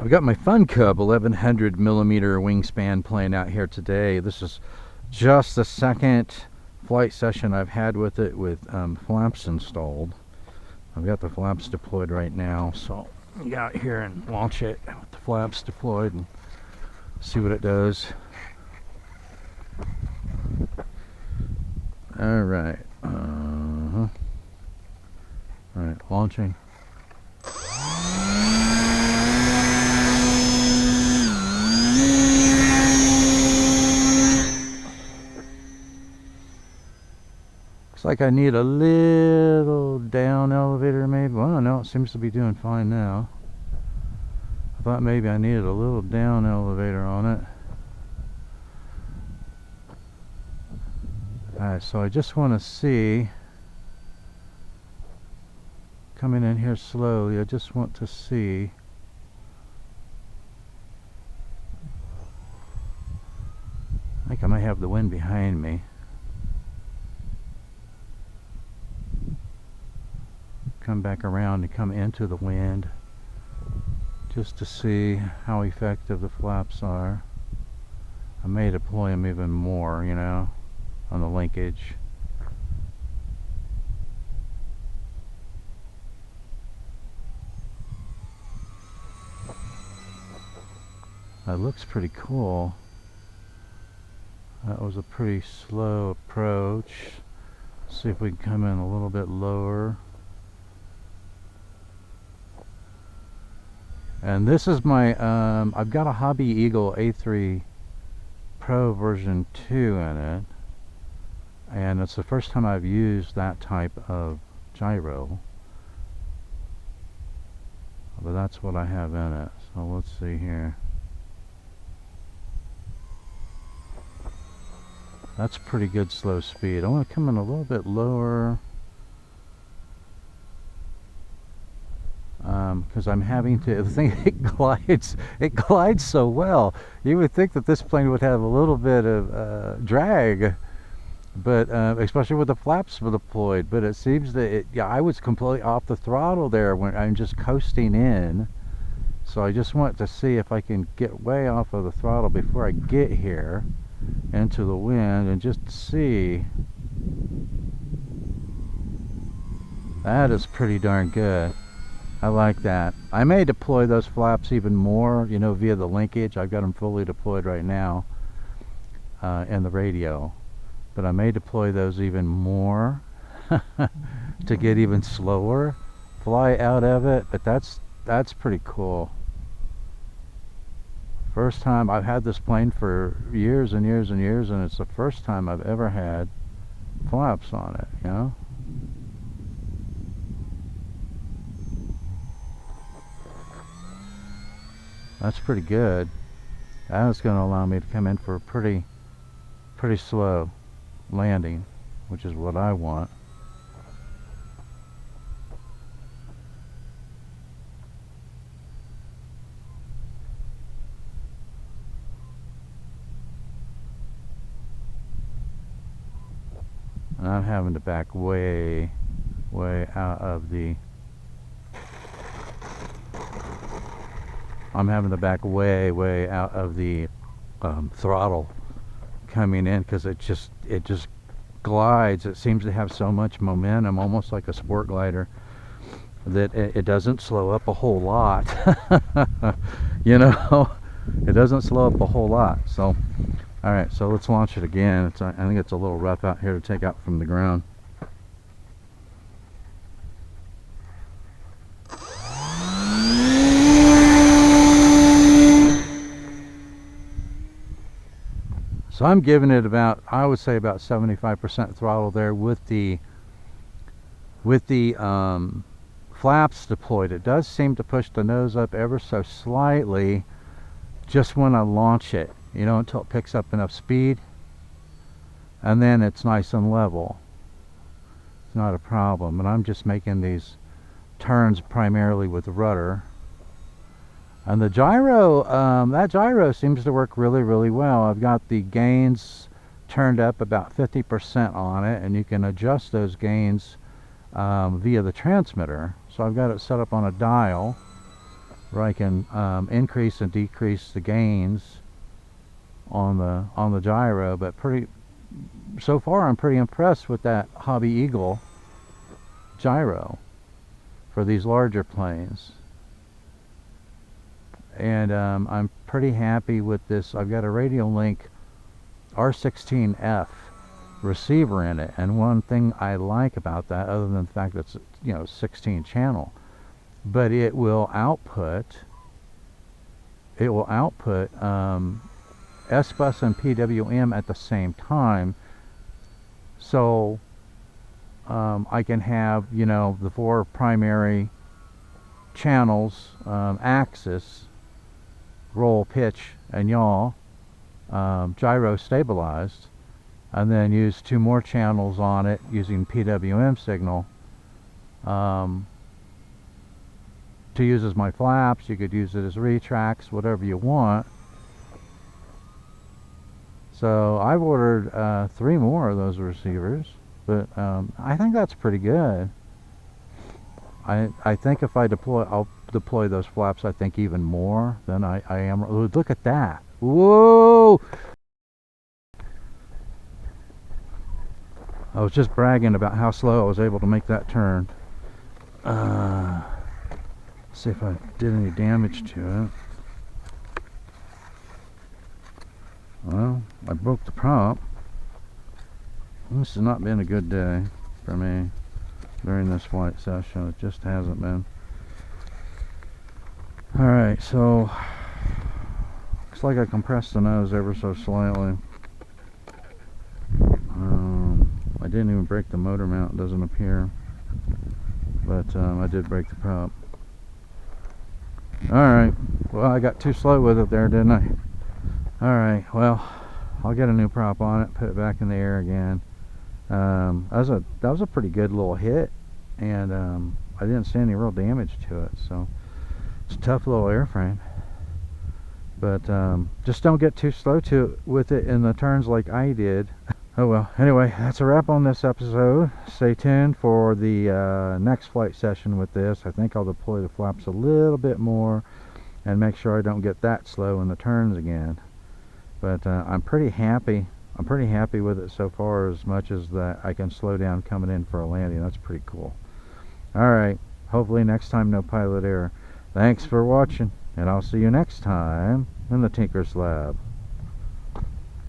I've got my fun Cub 1100mm wingspan playing out here today. This is just the second flight session I've had with it with flaps installed. I've got the flaps deployed right now, so I'll get out here and launch it with the flaps deployed and see what it does. Alright. Alright, launching. Looks like I need a little down elevator maybe. Well, no, it seems to be doing fine now. I thought maybe I needed a little down elevator on it. Alright, so I just want to see, coming in here slowly, I just want to see I think I might have the wind behind me. Come back around and come into the wind just to see how effective the flaps are. I may deploy them even more, you know, on the linkage. That looks pretty cool. That was a pretty slow approach. Let's see if we can come in a little bit lower. And this is my, I've got a Hobby Eagle A3 Pro version 2 in it. And it's the first time I've used that type of gyro. But that's what I have in it. So let's see here. That's pretty good slow speed. I want to come in a little bit lower. Because I'm having to, the thing, it glides so well. You would think that this plane would have a little bit of drag, but especially with the flaps deployed. But it seems that I was completely off the throttle there when I'm just coasting in. So I just want to see if I can get way off of the throttle before I get here into the wind and just see. That is pretty darn good. I like that. I may deploy those flaps even more, you know, via the linkage. I've got them fully deployed right now in the radio. But I may deploy those even more to get even slower, fly out of it. But that's pretty cool. First time, I've had this plane for years and years and years, and it's the first time I've ever had flaps on it, you know? That's pretty good. That's going to allow me to come in for a pretty slow landing, which is what I want. And I'm having to back way out of the way out of the throttle coming in, because it just glides. It seems to have so much momentum, almost like a sport glider, that it doesn't slow up a whole lot. You know, it doesn't slow up a whole lot. So alright, so let's launch it again. I think it's a little rough out here to take out from the ground. So I'm giving it about, I would say about 75% throttle there with the flaps deployed. It does seem to push the nose up ever so slightly just when I launch it, you know, until it picks up enough speed, and then it's nice and level. It's not a problem. And I'm just making these turns primarily with rudder. And the gyro, that gyro seems to work really well. I've got the gains turned up about 50% on it, and you can adjust those gains via the transmitter. So I've got it set up on a dial, where I can increase and decrease the gains on the gyro. But so far I'm pretty impressed with that Hobby Eagle gyro for these larger planes. And I'm pretty happy with this. I've got a RadioLink R16F receiver in it, and one thing I like about that, other than the fact that it's, you know, 16 channel, but it will output SBUS and PWM at the same time. So I can have, you know, the 4 primary channels, axis, roll, pitch, and yaw, gyro stabilized, and then use 2 more channels on it using PWM signal to use as my flaps. You could use it as retracts, whatever you want. So I've ordered 3 more of those receivers, but I think that's pretty good. I think if I'll deploy those flaps, I think even more than I am. Look at that. Whoa! I was just bragging about how slow I was able to make that turn. See if I did any damage to it. Well, I broke the prop. This has not been a good day for me during this flight session. It just hasn't been. Alright, so looks like I compressed the nose ever so slightly. I didn't even break the motor mount, it doesn't appear, but I did break the prop. Alright, well, I got too slow with it there, didn't I? Alright, well, I'll get a new prop on it, put it back in the air again. That was a pretty good little hit, and I didn't see any real damage to it, so it's a tough little airframe. But just don't get too slow with it in the turns like I did. Oh well, anyway, that's a wrap on this episode. Stay tuned for the next flight session with this. I think I'll deploy the flaps a little bit more and make sure I don't get that slow in the turns again. But I'm pretty happy. I'm pretty happy with it so far, as much as that I can slow down coming in for a landing. That's pretty cool. Alright, hopefully next time no pilot error. Thanks for watching, and I'll see you next time in the Tinkerz Lab.